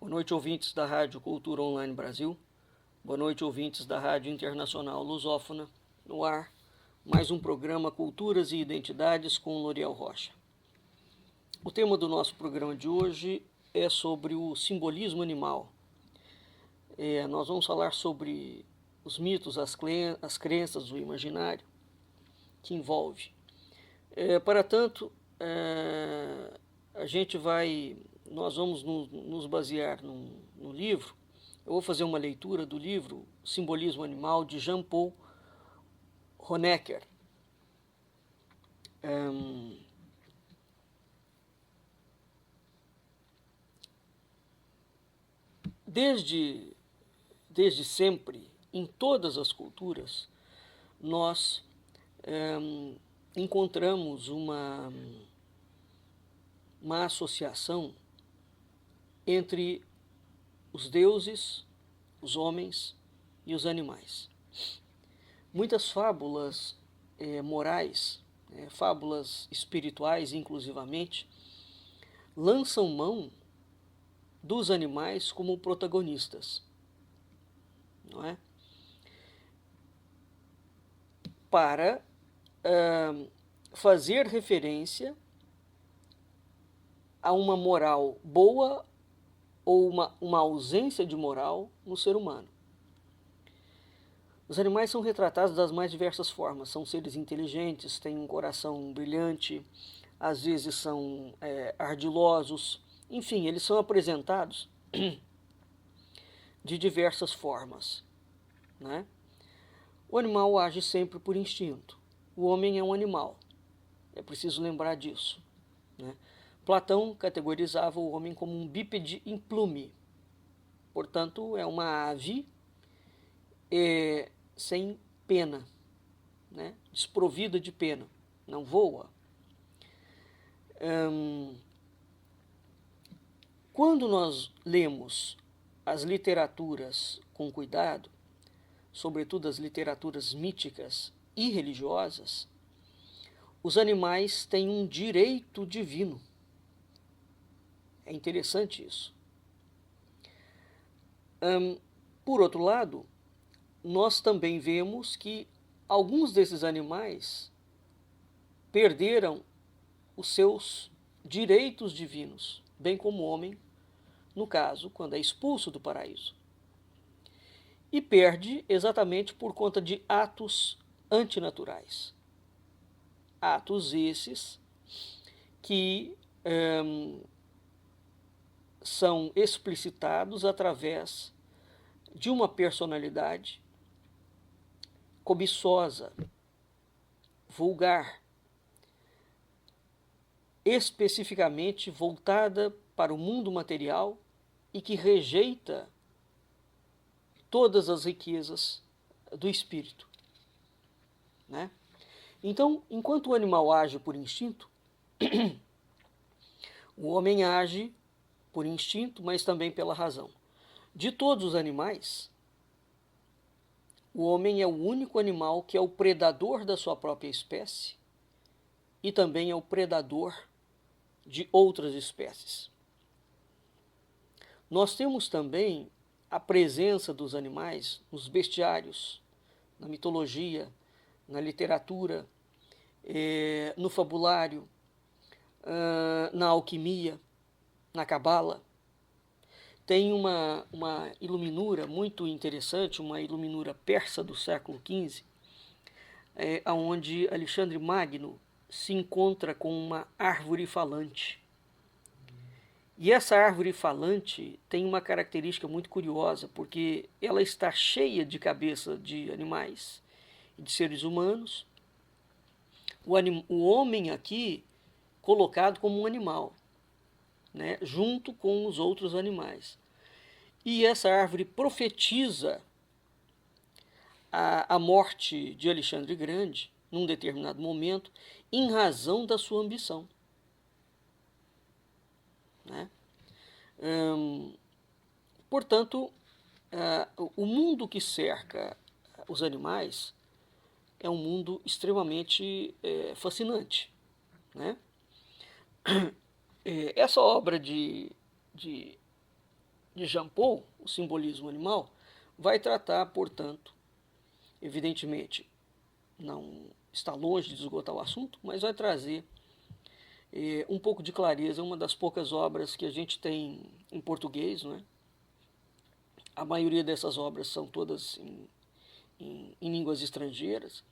Boa noite, ouvintes da Rádio Cultura Online Brasil. Boa noite, ouvintes da Rádio Internacional Lusófona. No ar, mais um programa Culturas e Identidades com Loriel Rocha. O tema do nosso programa de hoje é sobre o simbolismo animal. Nós vamos falar sobre os mitos, as crenças, o imaginário que envolve. Para tanto, nós vamos nos basear no livro. Eu vou fazer uma leitura do livro Simbolismo Animal, de Jean-Paul Honecker. Desde sempre, em todas as culturas, nós encontramos uma associação entre os deuses, os homens e os animais. Muitas fábulas morais, fábulas espirituais inclusivamente, lançam mão dos animais como protagonistas, não é? Para fazer referência a uma moral boa ou uma ausência de moral no ser humano. Os animais são retratados das mais diversas formas. São seres inteligentes, têm um coração brilhante, às vezes são ardilosos. Enfim, eles são apresentados de diversas formas, né? O animal age sempre por instinto. O homem é um animal. É preciso lembrar disso, né? Platão categorizava o homem como um bípede implume. Portanto, é uma ave sem pena, né? Desprovida de pena, não voa. Quando nós lemos as literaturas com cuidado, sobretudo as literaturas míticas e religiosas, os animais têm um direito divino. É interessante isso. Por outro lado, nós também vemos que alguns desses animais perderam os seus direitos divinos, bem como o homem, no caso, quando é expulso do paraíso. E perde exatamente por conta de atos antinaturais. Atos esses que são explicitados através de uma personalidade cobiçosa, vulgar, especificamente voltada para o mundo material e que rejeita todas as riquezas do espírito, né? Então, enquanto o animal age por instinto, o homem age por instinto, mas também pela razão. De todos os animais, o homem é o único animal que é o predador da sua própria espécie e também é o predador de outras espécies. Nós temos também a presença dos animais nos bestiários, na mitologia, na literatura, no fabulário, na alquimia, na cabala. Tem uma iluminura muito interessante, uma iluminura persa do século XV, onde Alexandre Magno se encontra com uma árvore falante. E essa árvore falante tem uma característica muito curiosa, porque ela está cheia de cabeça de animais e de seres humanos. O homem aqui colocado como um animal, né, junto com os outros animais. E essa árvore profetiza a morte de Alexandre Grande, num determinado momento, em razão da sua ambição, né? Portanto, o mundo que cerca os animais é um mundo extremamente fascinante, né? Essa obra de de Jean Paul, o simbolismo animal, vai tratar, portanto, evidentemente, não está longe de esgotar o assunto, mas vai trazer um pouco de clareza, uma das poucas obras que a gente tem em português, não é? A maioria dessas obras são todas em línguas estrangeiras.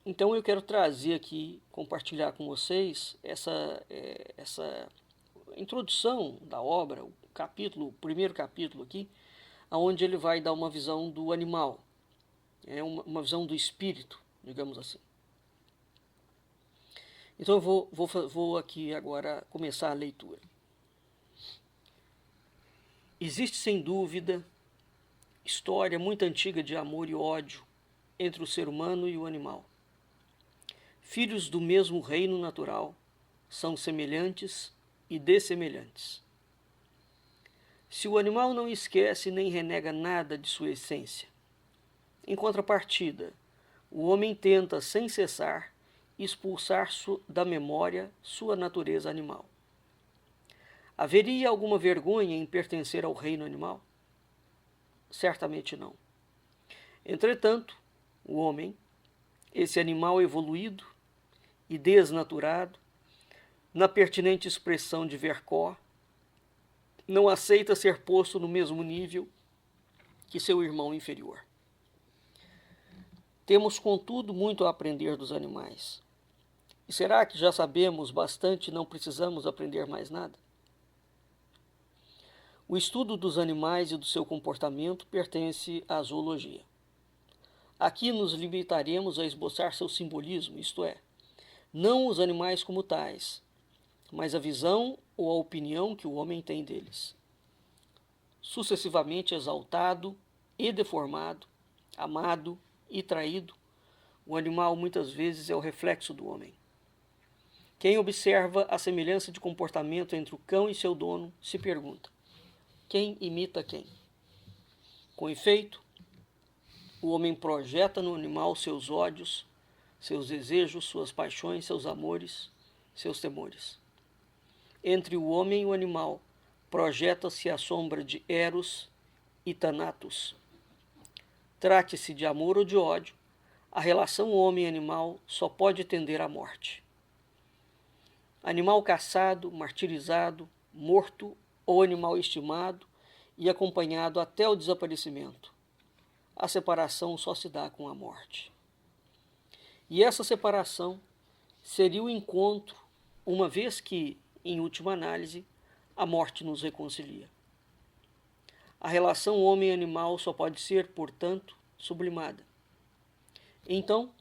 Então eu quero trazer aqui, compartilhar com vocês essa introdução da obra, o primeiro capítulo aqui, onde ele vai dar uma visão do animal, uma visão do espírito, digamos assim. Então eu vou aqui agora começar a leitura. Existe sem dúvida história muito antiga de amor e ódio entre o ser humano e o animal. Filhos do mesmo reino natural, são semelhantes e dessemelhantes. Se o animal não esquece nem renega nada de sua essência, em contrapartida, o homem tenta sem cessar expulsar da memória sua natureza animal. Haveria alguma vergonha em pertencer ao reino animal? Certamente não. Entretanto, o homem, esse animal evoluído e desnaturado, na pertinente expressão de Vercors, não aceita ser posto no mesmo nível que seu irmão inferior. Temos, contudo, muito a aprender dos animais. E será que já sabemos bastante e não precisamos aprender mais nada? O estudo dos animais e do seu comportamento pertence à zoologia. Aqui nos limitaremos a esboçar seu simbolismo, isto é, não os animais como tais, mas a visão ou a opinião que o homem tem deles. Sucessivamente exaltado e deformado, amado e traído, o animal muitas vezes é o reflexo do homem. Quem observa a semelhança de comportamento entre o cão e seu dono se pergunta: quem imita quem? Com efeito, o homem projeta no animal seus ódios, seus desejos, suas paixões, seus amores, seus temores. Entre o homem e o animal projeta-se a sombra de Eros e Thanatos. Trate-se de amor ou de ódio, a relação homem-animal só pode tender à morte. Animal caçado, martirizado, morto ou animal estimado e acompanhado até o desaparecimento. A separação só se dá com a morte. E essa separação seria o encontro, uma vez que, em última análise, a morte nos reconcilia. A relação homem-animal só pode ser, portanto, sublimada. Então,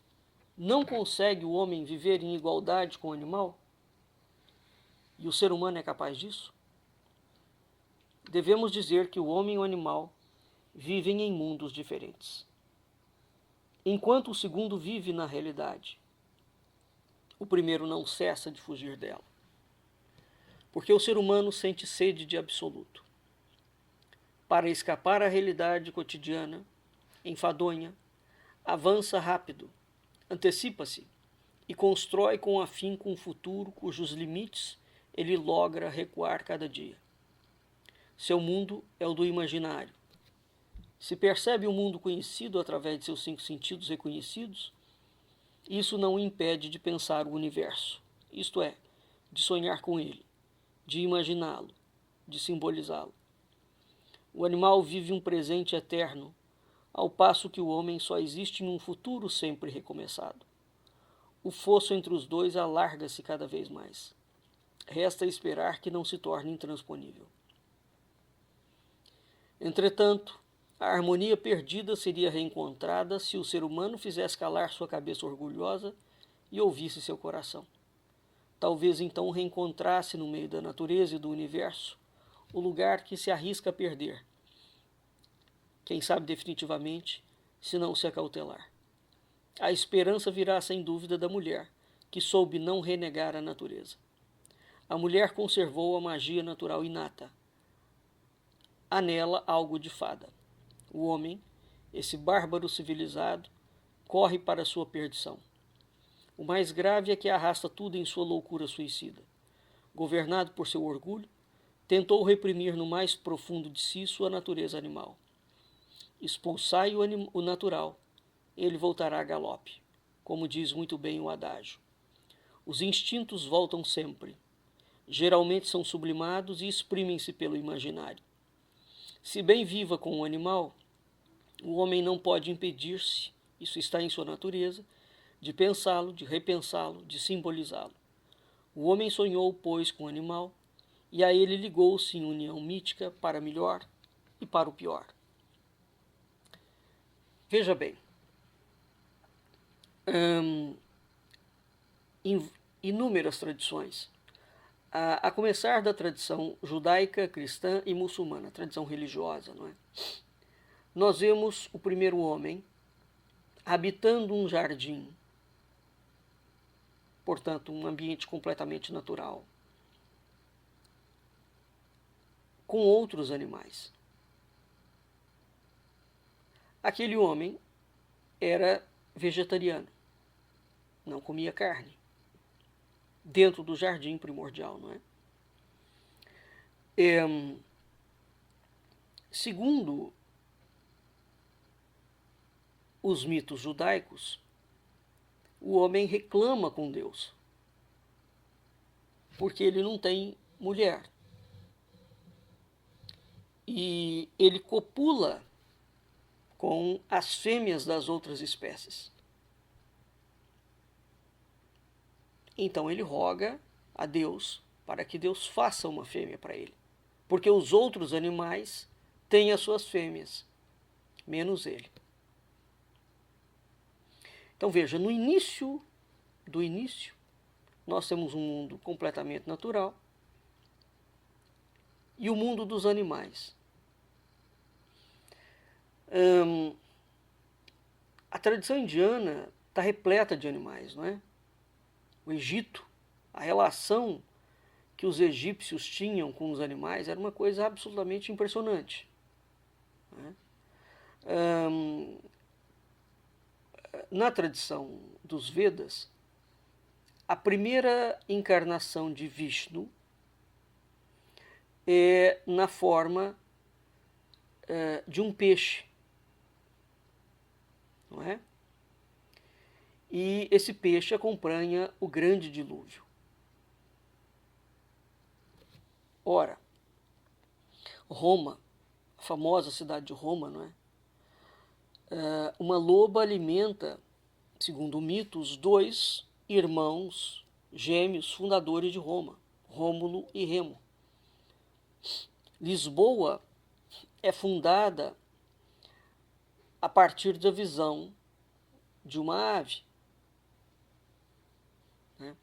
não consegue o homem viver em igualdade com o animal? E o ser humano é capaz disso? Devemos dizer que o homem e o animal vivem em mundos diferentes. Enquanto o segundo vive na realidade, o primeiro não cessa de fugir dela. Porque o ser humano sente sede de absoluto. Para escapar à realidade cotidiana, enfadonha, avança rápido, antecipa-se e constrói com afinco um futuro cujos limites ele logra recuar cada dia. Seu mundo é o do imaginário. Se percebe o mundo conhecido através de seus 5 sentidos reconhecidos, isso não o impede de pensar o universo, isto é, de sonhar com ele, de imaginá-lo, de simbolizá-lo. O animal vive um presente eterno, ao passo que o homem só existe em um futuro sempre recomeçado. O fosso entre os dois alarga-se cada vez mais. Resta esperar que não se torne intransponível. Entretanto, a harmonia perdida seria reencontrada se o ser humano fizesse calar sua cabeça orgulhosa e ouvisse seu coração. Talvez então reencontrasse no meio da natureza e do universo o lugar que se arrisca a perder. Quem sabe definitivamente, se não se acautelar. A esperança virá sem dúvida da mulher, que soube não renegar a natureza. A mulher conservou a magia natural inata. Há nela algo de fada. O homem, esse bárbaro civilizado, corre para sua perdição. O mais grave é que arrasta tudo em sua loucura suicida. Governado por seu orgulho, tentou reprimir no mais profundo de si sua natureza animal. Expulsai o natural, ele voltará a galope, como diz muito bem o adágio. Os instintos voltam sempre. Geralmente são sublimados e exprimem-se pelo imaginário. Se bem viva com o animal, o homem não pode impedir-se, isso está em sua natureza, de pensá-lo, de repensá-lo, de simbolizá-lo. O homem sonhou, pois, com o animal, e a ele ligou-se em união mítica para melhor e para o pior. Veja bem, inúmeras tradições, a começar da tradição judaica, cristã e muçulmana, tradição religiosa, não é? Nós vemos o primeiro homem habitando um jardim, portanto, um ambiente completamente natural, com outros animais. Aquele homem era vegetariano, não comia carne, dentro do jardim primordial, não é? Segundo os mitos judaicos, o homem reclama com Deus, porque ele não tem mulher. E ele copula com as fêmeas das outras espécies. Então ele roga a Deus para que Deus faça uma fêmea para ele, porque os outros animais têm as suas fêmeas, menos ele. Então veja, no início do início, nós temos um mundo completamente natural e o mundo dos animais. A tradição indiana está repleta de animais, não é? O Egito, a relação que os egípcios tinham com os animais era uma coisa absolutamente impressionante, né? Na tradição dos Vedas, a primeira encarnação de Vishnu é na forma de um peixe, não é? E esse peixe acompanha o grande dilúvio. Ora, Roma, a famosa cidade de Roma, não é? Uma loba alimenta, segundo o mito, os dois irmãos gêmeos fundadores de Roma, Rômulo e Remo. Lisboa é fundada a partir da visão de uma ave, né?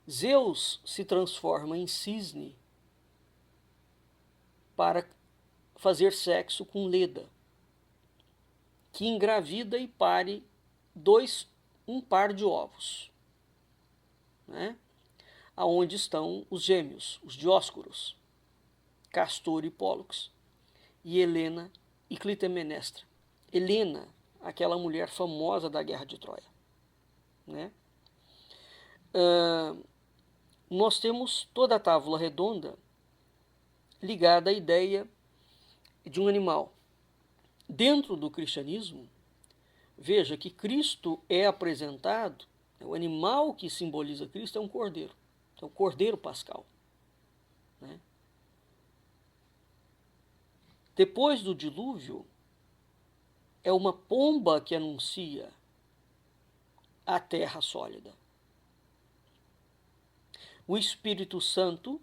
Zeus se transforma em cisne para fazer sexo com Leda, que engravida e pare um par de ovos, né? Aonde estão os gêmeos, os Dioscuros, Castor e Pólux, e Helena e Clitemnestra. Helena, aquela mulher famosa da Guerra de Troia, né? Nós temos toda a tábua redonda ligada à ideia de um animal. Dentro do cristianismo, veja que Cristo é apresentado, o animal que simboliza Cristo é um cordeiro, é o cordeiro pascal, né? Depois do dilúvio, é uma pomba que anuncia a terra sólida. O Espírito Santo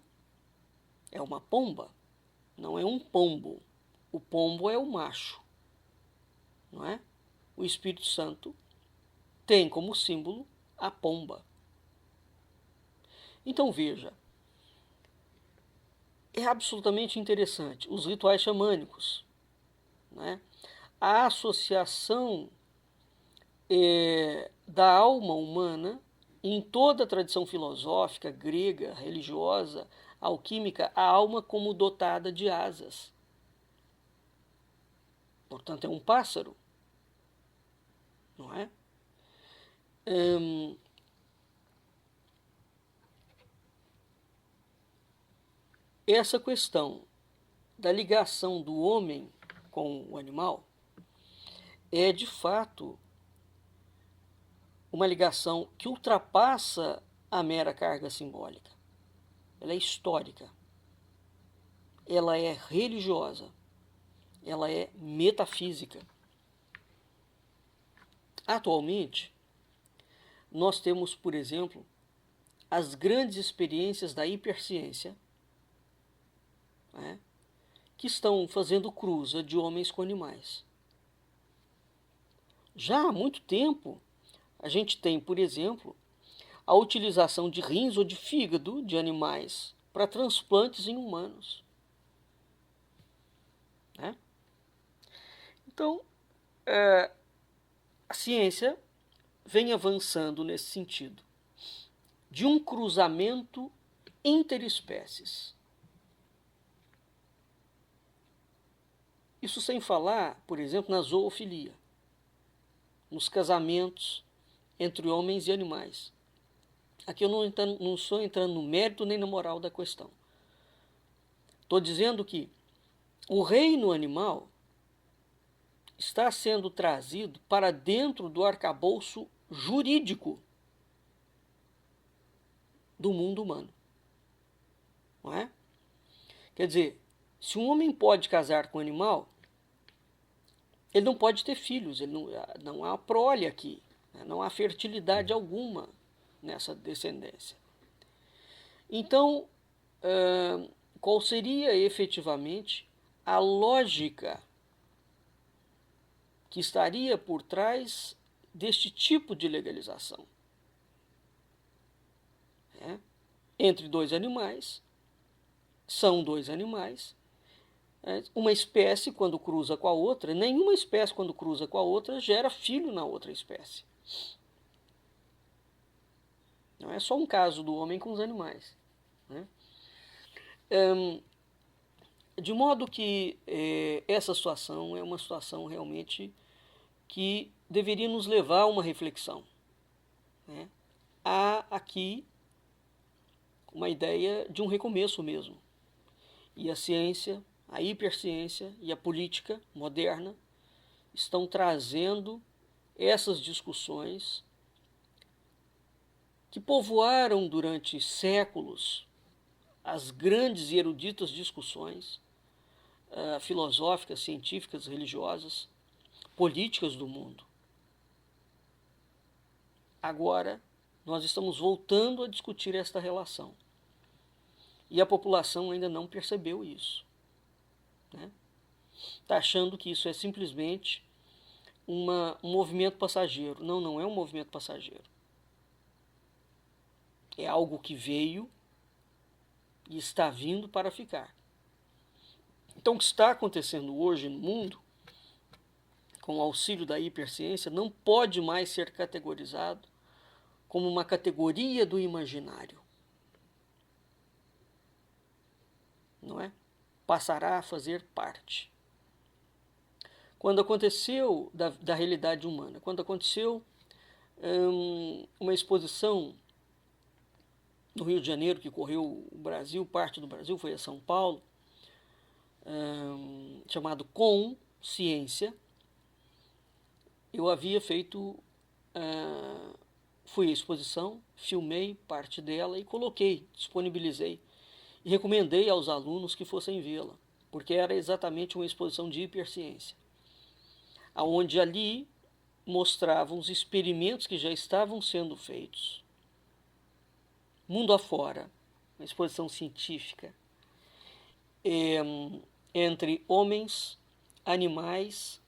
é uma pomba, não é um pombo. O pombo é o macho, não é? O Espírito Santo tem como símbolo a pomba. Então veja, é absolutamente interessante os rituais xamânicos, né? A associação da alma humana em toda a tradição filosófica, grega, religiosa, alquímica, a alma como dotada de asas. Portanto, é um pássaro, não é? essa questão da ligação do homem com o animal é, de fato, uma ligação que ultrapassa a mera carga simbólica. Ela é histórica, ela é religiosa, ela é metafísica. Atualmente, nós temos, por exemplo, as grandes experiências da hiperciência, né, que estão fazendo cruza de homens com animais. Já há muito tempo, a gente tem, por exemplo, a utilização de rins ou de fígado de animais para transplantes em humanos, né? Então, a ciência vem avançando nesse sentido, de um cruzamento interespécies. Isso sem falar, por exemplo, na zoofilia, nos casamentos entre homens e animais. Aqui eu não estou entrando no mérito nem na moral da questão. Estou dizendo que o reino animal está sendo trazido para dentro do arcabouço jurídico do mundo humano. Não é? Quer dizer, se um homem pode casar com um animal, ele não pode ter filhos, não há prole aqui, né? Não há fertilidade alguma nessa descendência. Então, qual seria efetivamente a lógica que estaria por trás deste tipo de legalização? Entre dois animais, são dois animais, uma espécie quando cruza com a outra, nenhuma espécie quando cruza com a outra gera filho na outra espécie. Não é só um caso do homem com os animais, né? De modo que essa situação é uma situação realmente que deveria nos levar a uma reflexão, né? Há aqui uma ideia de um recomeço mesmo. E a ciência, a hiperciência e a política moderna estão trazendo essas discussões que povoaram durante séculos as grandes e eruditas discussões filosóficas, científicas, religiosas, políticas do mundo. Agora, nós estamos voltando a discutir esta relação. E a população ainda não percebeu isso, né? Está achando que isso é simplesmente um movimento passageiro. Não, não é um movimento passageiro. É algo que veio e está vindo para ficar. Então, o que está acontecendo hoje no mundo, com o auxílio da hiperciência, não pode mais ser categorizado como uma categoria do imaginário. Não é? Passará a fazer parte. Quando aconteceu da realidade humana, quando aconteceu uma exposição no Rio de Janeiro, que correu o Brasil, parte do Brasil foi a São Paulo, chamado Consciência, eu havia feito, fui à exposição, filmei parte dela e coloquei, disponibilizei e recomendei aos alunos que fossem vê-la, porque era exatamente uma exposição de hiperciência, onde ali mostravam os experimentos que já estavam sendo feitos, mundo afora, uma exposição científica, entre homens, animais,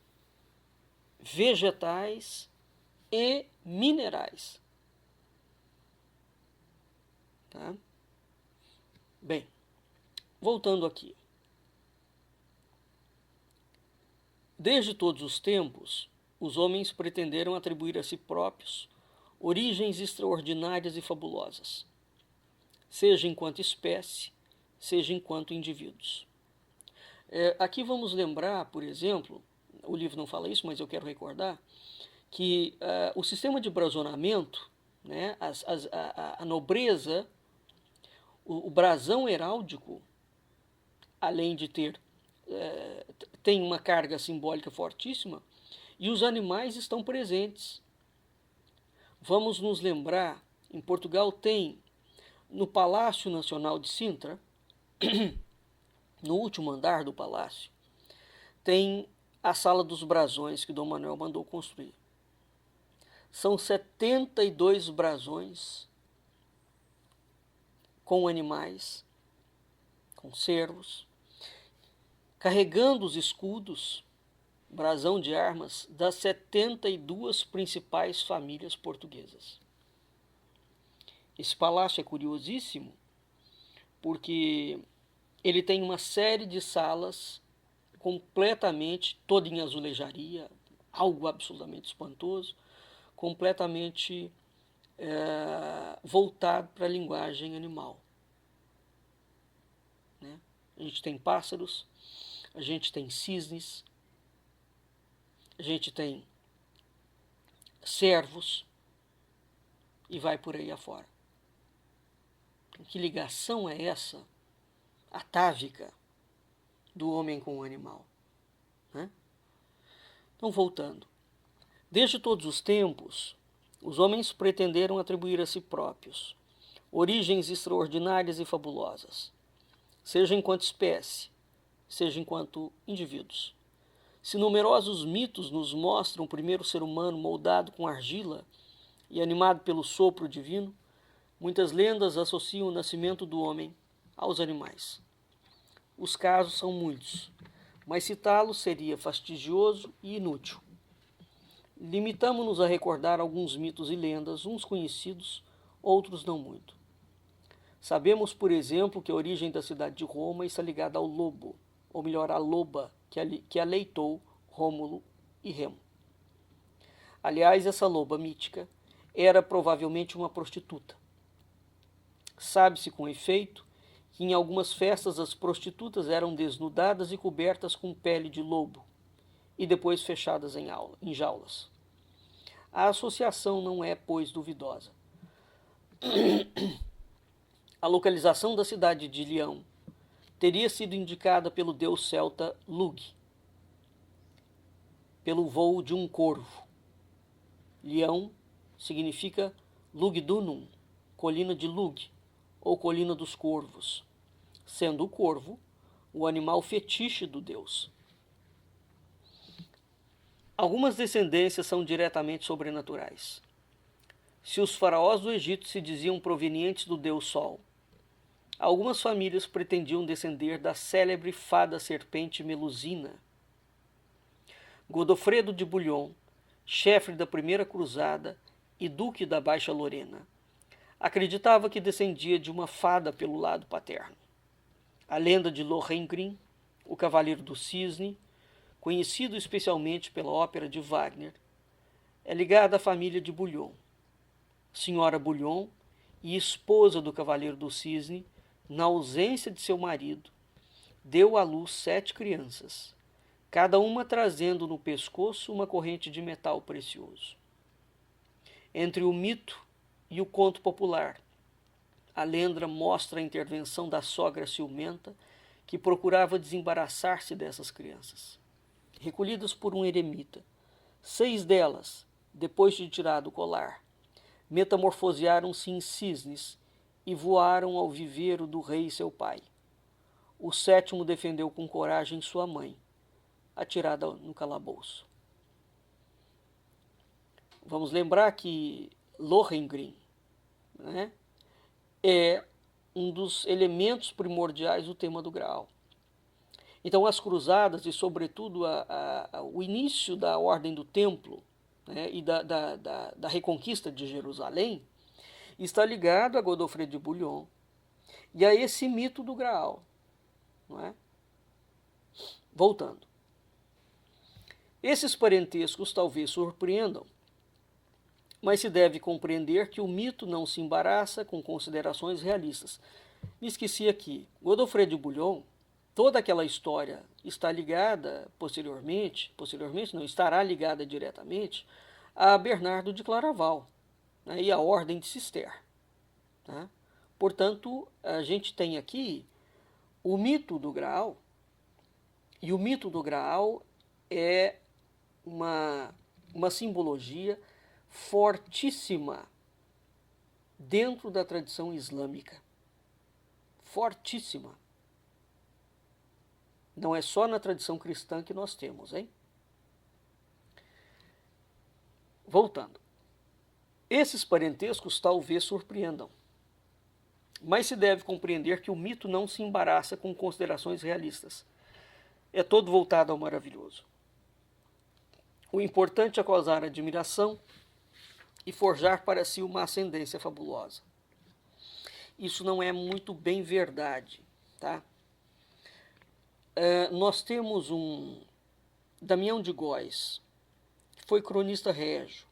vegetais e minerais. Tá? Bem, voltando aqui. Desde todos os tempos, os homens pretenderam atribuir a si próprios origens extraordinárias e fabulosas, seja enquanto espécie, seja enquanto indivíduos. Aqui vamos lembrar, por exemplo, o livro não fala isso, mas eu quero recordar, que o sistema de brasonamento, né, a nobreza, o brasão heráldico, além de tem uma carga simbólica fortíssima, e os animais estão presentes. Vamos nos lembrar, em Portugal tem, no Palácio Nacional de Sintra, no último andar do palácio, tem a Sala dos Brasões que Dom Manuel mandou construir. São 72 brasões com animais, com cervos, carregando os escudos, brasão de armas, das 72 principais famílias portuguesas. Esse palácio é curiosíssimo, porque ele tem uma série de salas completamente, toda em azulejaria, algo absolutamente espantoso, completamente voltado para a linguagem animal. Né? A gente tem pássaros, a gente tem cisnes, a gente tem cervos e vai por aí afora. Que ligação é essa, atávica, do homem com o animal? Né? Então, voltando. Desde todos os tempos, os homens pretenderam atribuir a si próprios origens extraordinárias e fabulosas, seja enquanto espécie, seja enquanto indivíduos. Se numerosos mitos nos mostram o primeiro ser humano moldado com argila e animado pelo sopro divino, muitas lendas associam o nascimento do homem aos animais. Os casos são muitos, mas citá-los seria fastidioso e inútil. Limitamo-nos a recordar alguns mitos e lendas, uns conhecidos, outros não muito. Sabemos, por exemplo, que a origem da cidade de Roma está ligada ao lobo, ou melhor, à loba, que aleitou Rômulo e Remo. Aliás, essa loba mítica era provavelmente uma prostituta. Sabe-se com efeito que em algumas festas as prostitutas eram desnudadas e cobertas com pele de lobo, e depois fechadas em jaulas. A associação não é, pois, duvidosa. A localização da cidade de Leão teria sido indicada pelo deus celta Lugh, pelo voo de um corvo. Leão significa Lugdunum, colina de Lugh, ou colina dos corvos, sendo o corvo o animal fetiche do deus. Algumas descendências são diretamente sobrenaturais. Se os faraós do Egito se diziam provenientes do deus Sol, algumas famílias pretendiam descender da célebre fada serpente Melusina. Godofredo de Bouillon, chefe da primeira cruzada e duque da Baixa Lorena, acreditava que descendia de uma fada pelo lado paterno. A lenda de Lohengrin, o Cavaleiro do Cisne, conhecido especialmente pela ópera de Wagner, é ligada à família de Bouillon. Senhora Bouillon e esposa do Cavaleiro do Cisne, na ausência de seu marido, deu à luz 7 crianças, cada uma trazendo no pescoço uma corrente de metal precioso. Entre o mito e o conto popular, a lenda mostra a intervenção da sogra ciumenta que procurava desembaraçar-se dessas crianças. Recolhidas por um eremita, 6 delas, depois de tirado o colar, metamorfosearam-se em cisnes e voaram ao viveiro do rei seu pai. O 7º defendeu com coragem sua mãe, atirada no calabouço. Vamos lembrar que Lohengrin, né, é um dos elementos primordiais do tema do Graal. Então, as cruzadas e, sobretudo, o início da Ordem do Templo, né, e da reconquista de Jerusalém está ligado a Godofredo de Bouillon e a esse mito do Graal. Não é? Voltando. Esses parentescos talvez surpreendam, mas se deve compreender que o mito não se embaraça com considerações realistas. Me esqueci aqui. Godofredo de Bouillon, toda aquela história está ligada estará ligada diretamente a Bernardo de Claraval, né, e a Ordem de Cister. Tá? Portanto, a gente tem aqui o mito do Graal, e o mito do Graal é uma simbologia fortíssima dentro da tradição islâmica. Fortíssima. Não é só na tradição cristã que nós temos, hein? Voltando. Esses parentescos talvez surpreendam, mas se deve compreender que o mito não se embaraça com considerações realistas. É todo voltado ao maravilhoso. O importante é causar admiração e forjar para si uma ascendência fabulosa. Isso não é muito bem verdade, tá? Nós temos um Damião de Góes, que foi cronista régio.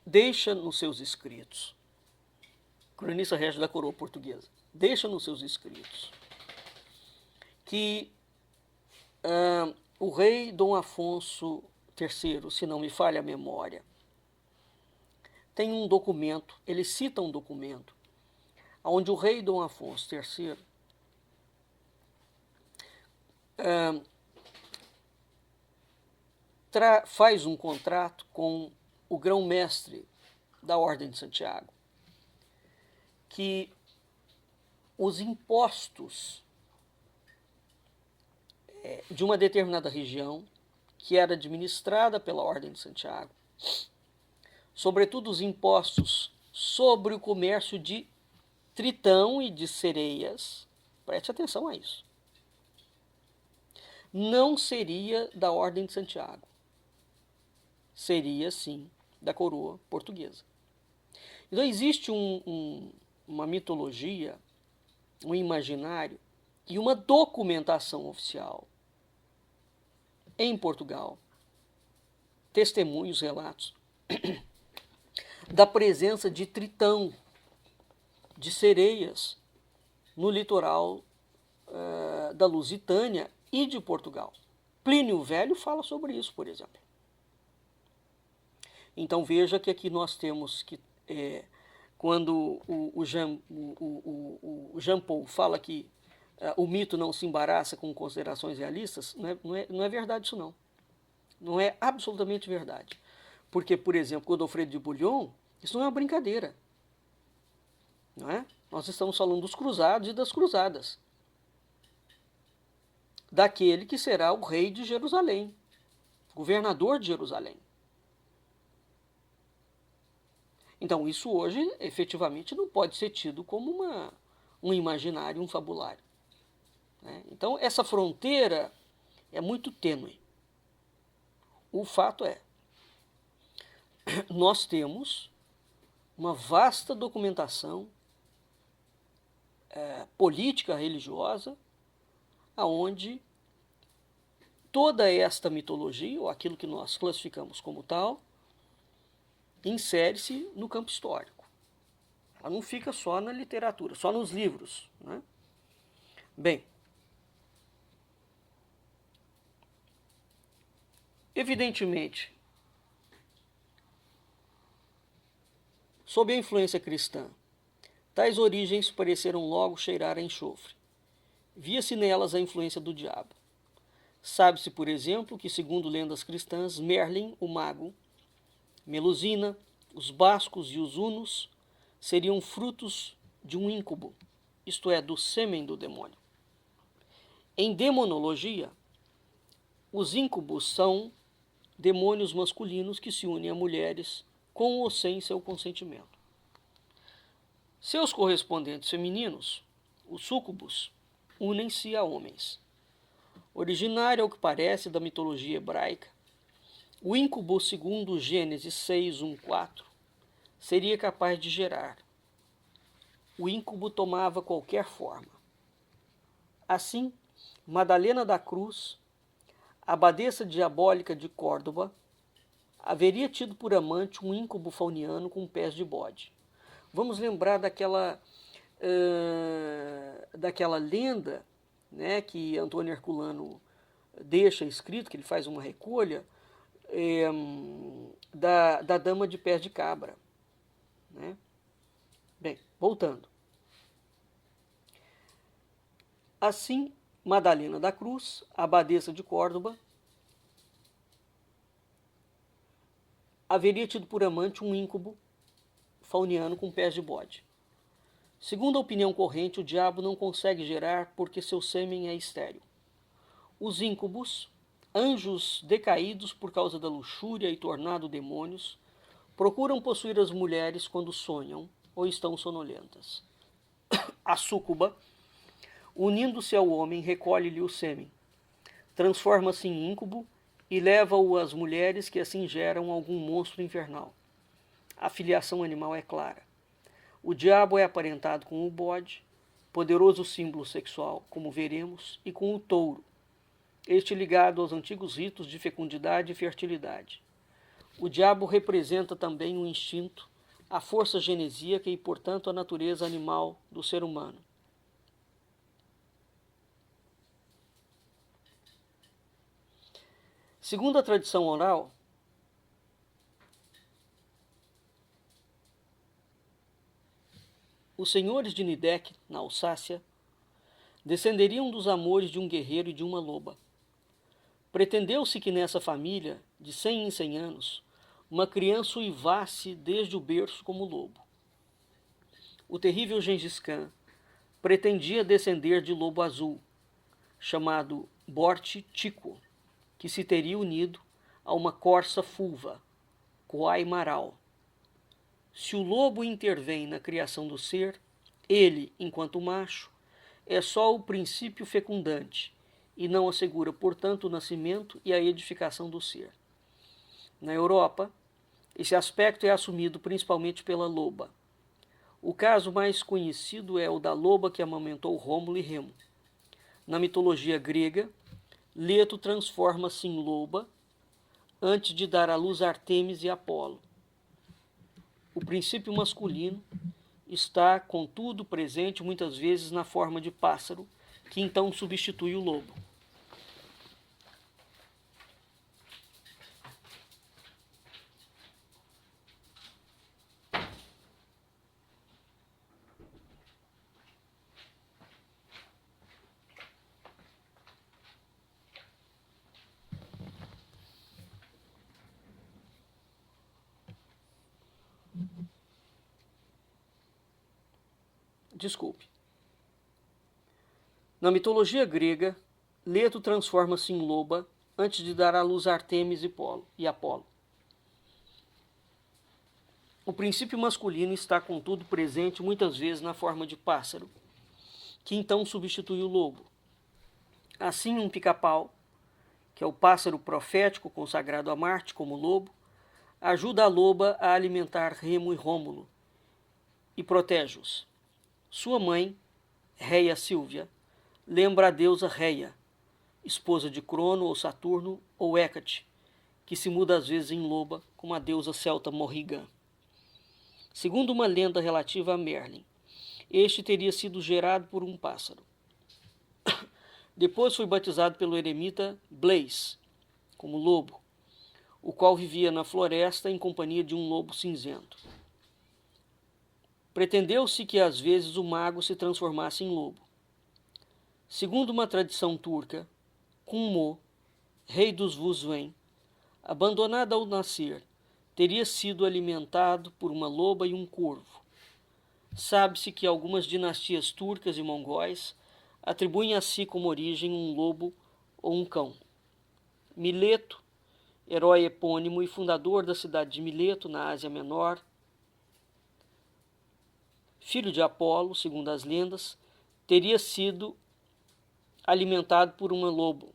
Deixa nos seus escritos, cronista régio da coroa portuguesa, deixa nos seus escritos que o rei Dom Afonso III, se não me falha a memória, tem um documento, ele cita um documento, onde o rei Dom Afonso III faz um contrato com o grão-mestre da Ordem de Santiago, que os impostos de uma determinada região, que era administrada pela Ordem de Santiago, sobretudo os impostos sobre o comércio de tritão e de sereias, preste atenção a isso, não seria da Ordem de Santiago, seria sim da coroa portuguesa. Então existe uma mitologia, um imaginário e uma documentação oficial em Portugal, testemunhos, relatos da presença de tritão, de sereias no litoral da Lusitânia e de Portugal. Plínio o Velho fala sobre isso, por exemplo. Então veja que aqui nós temos que, quando o Jean Paul fala que o mito não se embaraça com considerações realistas, não é verdade isso não. Não é absolutamente verdade. Porque, por exemplo, Godofredo de Bouillon, isso não é uma brincadeira. Não é? Nós estamos falando dos cruzados e das cruzadas. Daquele que será o rei de Jerusalém, governador de Jerusalém. Então, isso hoje, efetivamente, não pode ser tido como um imaginário, um fabulário. Né? Então, essa fronteira é muito tênue. O fato é, nós temos uma vasta documentação política, religiosa, aonde toda esta mitologia, ou aquilo que nós classificamos como tal, insere-se no campo histórico. Ela não fica só na literatura, só nos livros. Né? Bem, evidentemente, sob a influência cristã, tais origens pareceram logo cheirar a enxofre. Via-se nelas a influência do diabo. Sabe-se, por exemplo, que, segundo lendas cristãs, Merlin, o mago, Melusina, os bascos e os hunos seriam frutos de um íncubo, isto é, do sêmen do demônio. Em demonologia, os íncubos são demônios masculinos que se unem a mulheres com ou sem seu consentimento. Seus correspondentes femininos, os súcubos, unem-se a homens. Originário, ao que parece, da mitologia hebraica, o íncubo, segundo Gênesis 6:1-4, seria capaz de gerar. O íncubo tomava qualquer forma. Assim, Madalena da Cruz, abadesa diabólica de Córdoba, haveria tido por amante um íncubo fauniano com pés de bode. Vamos lembrar daquela lenda, né, que Antônio Herculano deixa escrito, que ele faz uma recolha, da dama de pés de cabra. Né? Bem, voltando. Assim, Madalena da Cruz, abadesa de Córdoba, haveria tido por amante um íncubo fauniano com pés de bode. Segundo a opinião corrente, o diabo não consegue gerar porque seu sêmen é estéril. Os íncubos, anjos decaídos por causa da luxúria e tornado demônios, procuram possuir as mulheres quando sonham ou estão sonolentas. A súcuba, unindo-se ao homem, recolhe-lhe o sêmen, transforma-se em íncubo e leva-o às mulheres que assim geram algum monstro infernal. A filiação animal é clara. O diabo é aparentado com o bode, poderoso símbolo sexual, como veremos, e com o touro, este ligado aos antigos ritos de fecundidade e fertilidade. O diabo representa também o instinto, a força genesíaca e, portanto, a natureza animal do ser humano. Segundo a tradição oral, os senhores de Nidec, na Alsácia, descenderiam dos amores de um guerreiro e de uma loba. Pretendeu-se que nessa família, de 100 em 100 anos, uma criança uivasse desde o berço como lobo. O terrível Gengis Khan pretendia descender de lobo azul, chamado Borte Tico, que se teria unido a uma corça fulva, Coai Maral. Se o lobo intervém na criação do ser, ele, enquanto macho, é só o princípio fecundante e não assegura, portanto, o nascimento e a edificação do ser. Na Europa, esse aspecto é assumido principalmente pela loba. O caso mais conhecido é o da loba que amamentou Rômulo e Remo. Na mitologia grega, Leto transforma-se em loba antes de dar à luz Artemis e Apolo. O princípio masculino está, contudo, presente muitas vezes na forma de pássaro, que então substitui o lobo. Desculpe. Na mitologia grega, Leto transforma-se em loba antes de dar à luz Artemis e Apolo. O princípio masculino está, contudo, presente muitas vezes na forma de pássaro, que então substitui o lobo. Assim, um pica-pau, que é o pássaro profético consagrado a Marte como lobo, ajuda a loba a alimentar Remo e Rômulo e protege-os. Sua mãe, Reia Sílvia, lembra a deusa Reia, esposa de Crono ou Saturno ou Hécate, que se muda às vezes em loba, como a deusa celta Morrigan. Segundo uma lenda relativa a Merlin, este teria sido gerado por um pássaro. Depois foi batizado pelo eremita Blaise, como lobo, o qual vivia na floresta em companhia de um lobo cinzento. Pretendeu-se que às vezes o mago se transformasse em lobo. Segundo uma tradição turca, Kunmo, rei dos Vuzven, abandonado ao nascer, teria sido alimentado por uma loba e um corvo. Sabe-se que algumas dinastias turcas e mongóis atribuem a si como origem um lobo ou um cão. Mileto, herói epônimo e fundador da cidade de Mileto, na Ásia Menor, filho de Apolo, segundo as lendas, teria sido alimentado por uma lobo.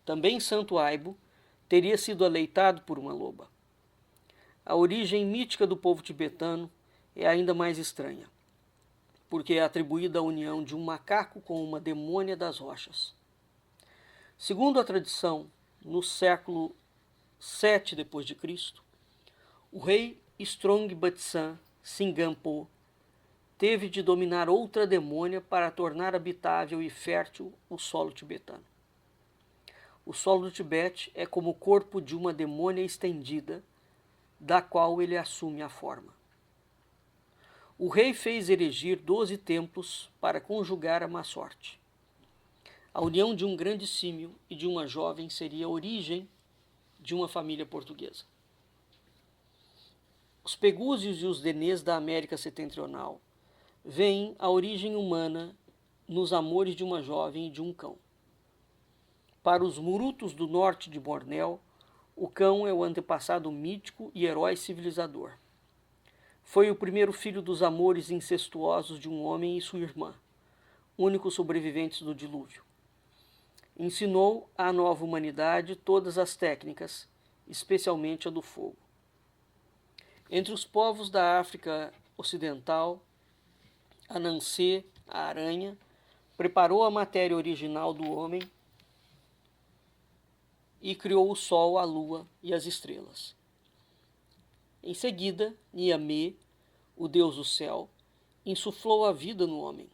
Também Santo Aibo teria sido aleitado por uma loba. A origem mítica do povo tibetano é ainda mais estranha, porque é atribuída à união de um macaco com uma demônia das rochas. Segundo a tradição, no século VII d.C., o rei Strongbatsan Singampo teve de dominar outra demônia para tornar habitável e fértil o solo tibetano. O solo do Tibete é como o corpo de uma demônia estendida, da qual ele assume a forma. O rei fez erigir 12 templos para conjugar a má sorte. A união de um grande símio e de uma jovem seria a origem de uma família portuguesa. Os pegúzios e os denês da América Setentrional veem a origem humana nos amores de uma jovem e de um cão. Para os murutos do norte de Bornéu, o cão é o antepassado mítico e herói civilizador. Foi o primeiro filho dos amores incestuosos de um homem e sua irmã, únicos sobreviventes do dilúvio. Ensinou à nova humanidade todas as técnicas, especialmente a do fogo. Entre os povos da África Ocidental, Anansê, a aranha, preparou a matéria original do homem e criou o sol, a lua e as estrelas. Em seguida, Niamê, o deus do céu, insuflou a vida no homem.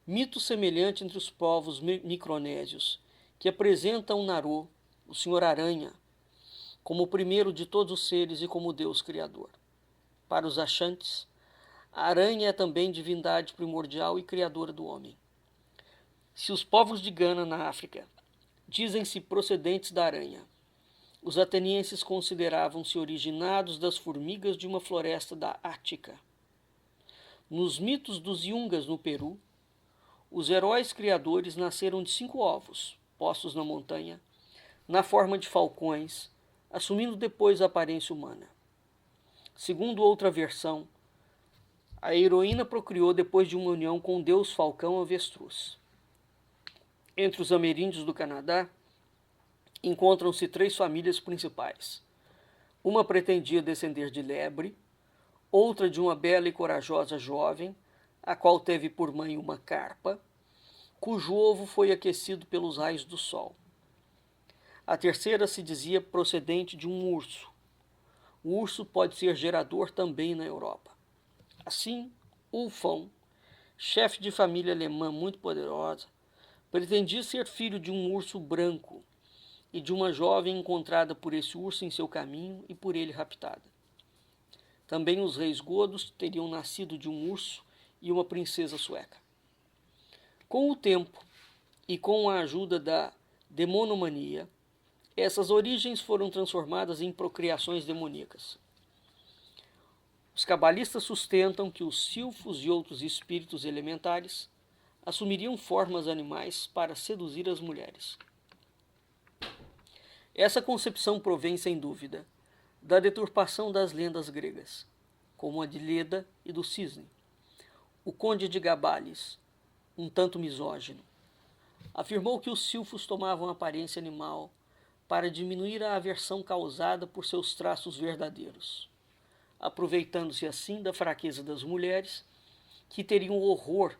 Mito semelhante entre os povos micronésios, que apresentam Narô, o Senhor Aranha, como o primeiro de todos os seres e como Deus Criador. Para os Achantes, a aranha é também divindade primordial e criadora do homem. Se os povos de Gana, na África, dizem-se procedentes da aranha, os atenienses consideravam-se originados das formigas de uma floresta da Ática. Nos mitos dos Yungas, no Peru, os heróis criadores nasceram de 5 ovos, postos na montanha, na forma de falcões, assumindo depois a aparência humana. Segundo outra versão, a heroína procriou depois de uma união com o deus falcão avestruz. Entre os ameríndios do Canadá, encontram-se 3 famílias principais. Uma pretendia descender de lebre, outra de uma bela e corajosa jovem, a qual teve por mãe uma carpa, cujo ovo foi aquecido pelos raios do sol. A terceira se dizia procedente de um urso. O urso pode ser gerador também na Europa. Assim, Ulfão, chefe de família alemã muito poderosa, pretendia ser filho de um urso branco e de uma jovem encontrada por esse urso em seu caminho e por ele raptada. Também os reis godos teriam nascido de um urso e uma princesa sueca. Com o tempo e com a ajuda da demonomania, essas origens foram transformadas em procriações demoníacas. Os cabalistas sustentam que os silfos e outros espíritos elementares assumiriam formas animais para seduzir as mulheres. Essa concepção provém, sem dúvida, da deturpação das lendas gregas, como a de Leda e do Cisne. O conde de Gabales, um tanto misógino, afirmou que os silfos tomavam aparência animal para diminuir a aversão causada por seus traços verdadeiros, aproveitando-se assim da fraqueza das mulheres, que teriam horror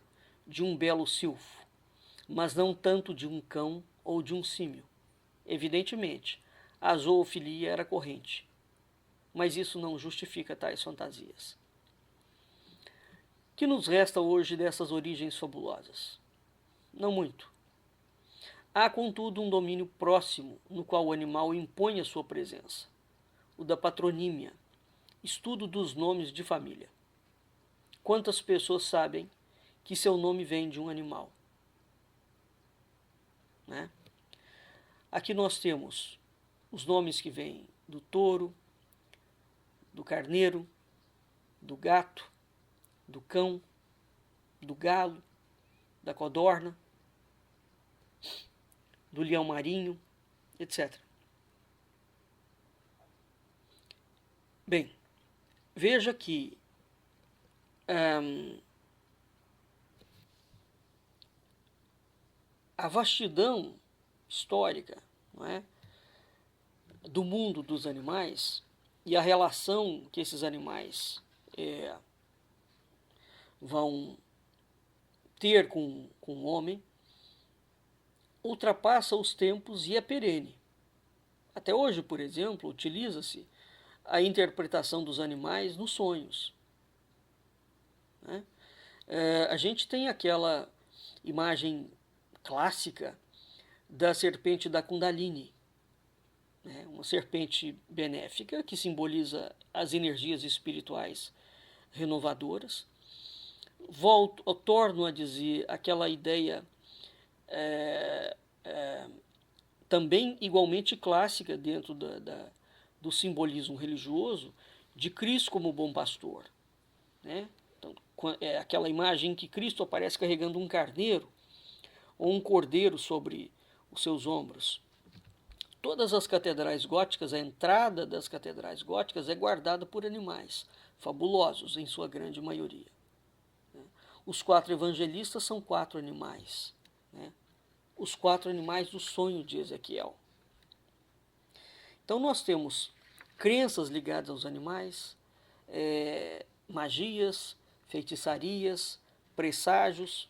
de um belo silfo, mas não tanto de um cão ou de um símio. Evidentemente, a zoofilia era corrente, mas isso não justifica tais fantasias. Que nos resta hoje dessas origens fabulosas? Não muito. Há, contudo, um domínio próximo no qual o animal impõe a sua presença, o da patronímia, estudo dos nomes de família. Quantas pessoas sabem que seu nome vem de um animal? Né? Aqui nós temos os nomes que vêm do touro, do carneiro, do gato, do cão, do galo, da codorna, do leão marinho, etc. Bem, veja que a vastidão histórica, não é, do mundo dos animais e a relação que esses animais vão ter com o homem ultrapassa os tempos e é perene. Até hoje, por exemplo, utiliza-se a interpretação dos animais nos sonhos. Né? A gente tem aquela imagem clássica da serpente da Kundalini, né? Uma serpente benéfica que simboliza as energias espirituais renovadoras. Torno a dizer aquela ideia também igualmente clássica dentro do simbolismo religioso de Cristo como bom pastor, né? Então, é aquela imagem em que Cristo aparece carregando um carneiro ou um cordeiro sobre os seus ombros. Todas as catedrais góticas, a entrada das catedrais góticas é guardada por animais, fabulosos em sua grande maioria. Os 4 evangelistas são 4 animais, né? Os 4 animais do sonho de Ezequiel. Então nós temos crenças ligadas aos animais, magias, feitiçarias, presságios,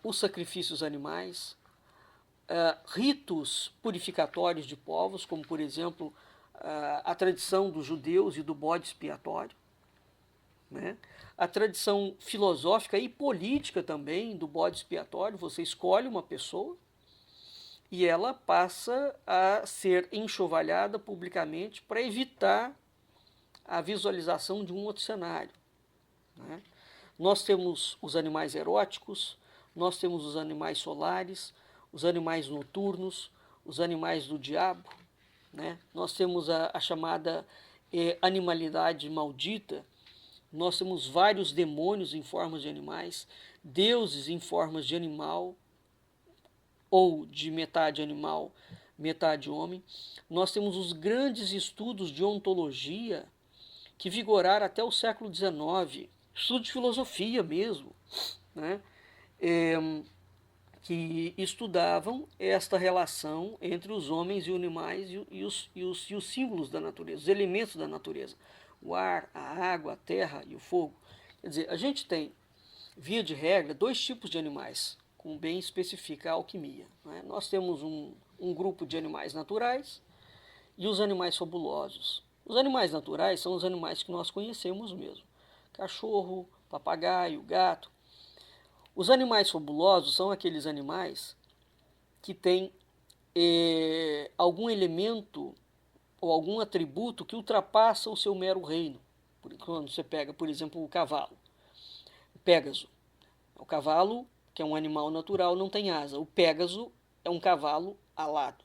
os sacrifícios animais, ritos purificatórios de povos, como por exemplo a tradição dos judeus e do bode expiatório, né? A tradição filosófica e política também do bode expiatório. Você escolhe uma pessoa e ela passa a ser enxovalhada publicamente para evitar a visualização de um outro cenário, né? Nós temos os animais eróticos, nós temos os animais solares, os animais noturnos, os animais do diabo, né? Nós temos a chamada animalidade maldita. Nós temos vários demônios em formas de animais, deuses em formas de animal, ou de metade animal, metade homem. Nós temos os grandes estudos de ontologia que vigoraram até o século XIX, estudo de filosofia mesmo, né? Que estudavam esta relação entre os homens e os animais e os símbolos da natureza, os elementos da natureza. O ar, a água, a terra e o fogo. Quer dizer, a gente tem, via de regra, 2 tipos de animais, como bem especifica a alquimia, né? Nós temos um grupo de animais naturais e os animais fabulosos. Os animais naturais são os animais que nós conhecemos mesmo. Cachorro, papagaio, gato. Os animais fabulosos são aqueles animais que têm algum elemento ou algum atributo que ultrapassa o seu mero reino. Quando você pega, por exemplo, o cavalo, o Pégaso. O cavalo, que é um animal natural, não tem asa. O Pégaso é um cavalo alado.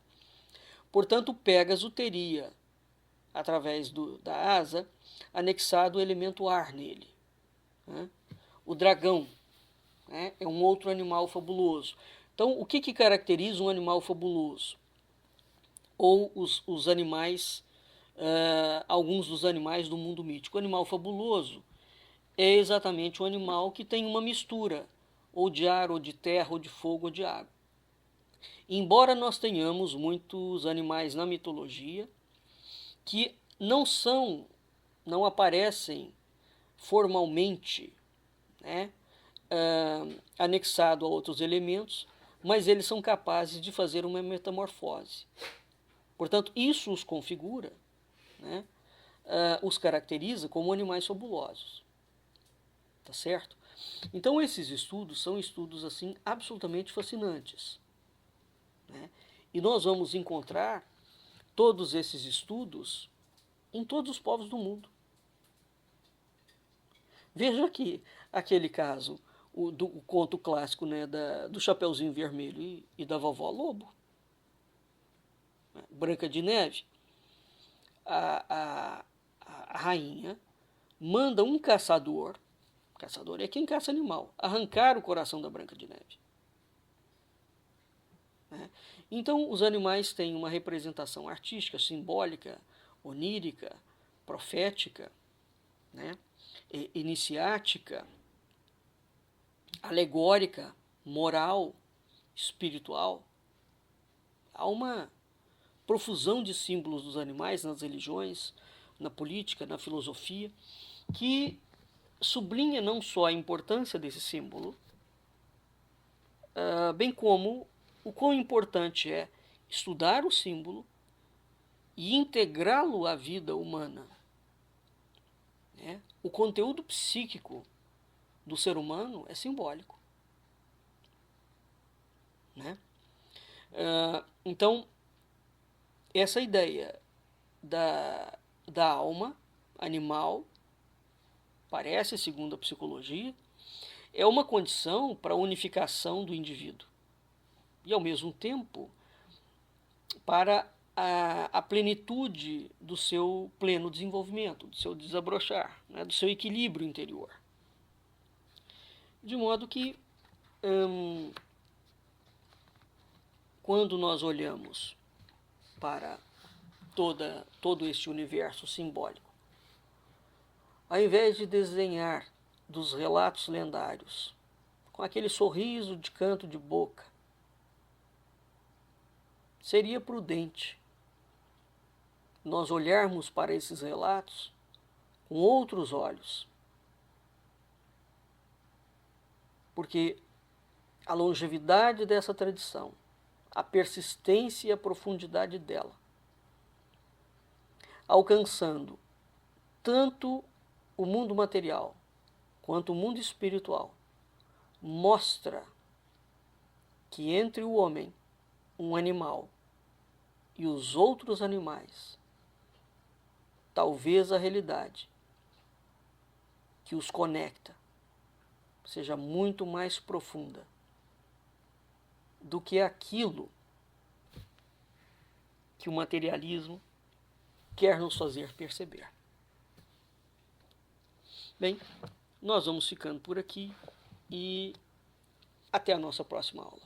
Portanto, o Pégaso teria, através da asa, anexado o elemento ar nele, né? O dragão, né, é um outro animal fabuloso. Então, o que caracteriza um animal fabuloso? Ou os animais, alguns dos animais do mundo mítico. O animal fabuloso é exatamente um animal que tem uma mistura, ou de ar, ou de terra, ou de fogo, ou de água. Embora nós tenhamos muitos animais na mitologia que não aparecem formalmente, né, anexado a outros elementos, mas eles são capazes de fazer uma metamorfose. Portanto, isso os configura, né, os caracteriza como animais fabulosos. Tá certo? Então, esses estudos são estudos assim absolutamente fascinantes, né? E nós vamos encontrar todos esses estudos em todos os povos do mundo. Veja aqui aquele caso, o conto clássico, né, do Chapeuzinho Vermelho e da Vovó Lobo, né? Branca de Neve. A rainha manda um caçador é quem caça animal, arrancar o coração da Branca de Neve, né? Então, os animais têm uma representação artística, simbólica, onírica, profética, né, iniciática, alegórica, moral, espiritual. Há uma profusão de símbolos dos animais nas religiões, na política, na filosofia, que sublinha não só a importância desse símbolo, bem como o quão importante é estudar o símbolo e integrá-lo à vida humana, né? O conteúdo psíquico do ser humano é simbólico, né? Então, essa ideia da alma animal, parece, segundo a psicologia, é uma condição para a unificação do indivíduo e, ao mesmo tempo, para a plenitude do seu pleno desenvolvimento, do seu desabrochar, né, do seu equilíbrio interior. De modo que, quando nós olhamos para todo este universo simbólico, ao invés de desenhar dos relatos lendários com aquele sorriso de canto de boca, seria prudente nós olharmos para esses relatos com outros olhos, porque a longevidade dessa tradição, a persistência e a profundidade dela, alcançando tanto o mundo material quanto o mundo espiritual, mostra que entre o homem, um animal, e os outros animais, talvez a realidade que os conecta seja muito mais profunda do que aquilo que o materialismo quer nos fazer perceber. Bem, nós vamos ficando por aqui e até a nossa próxima aula.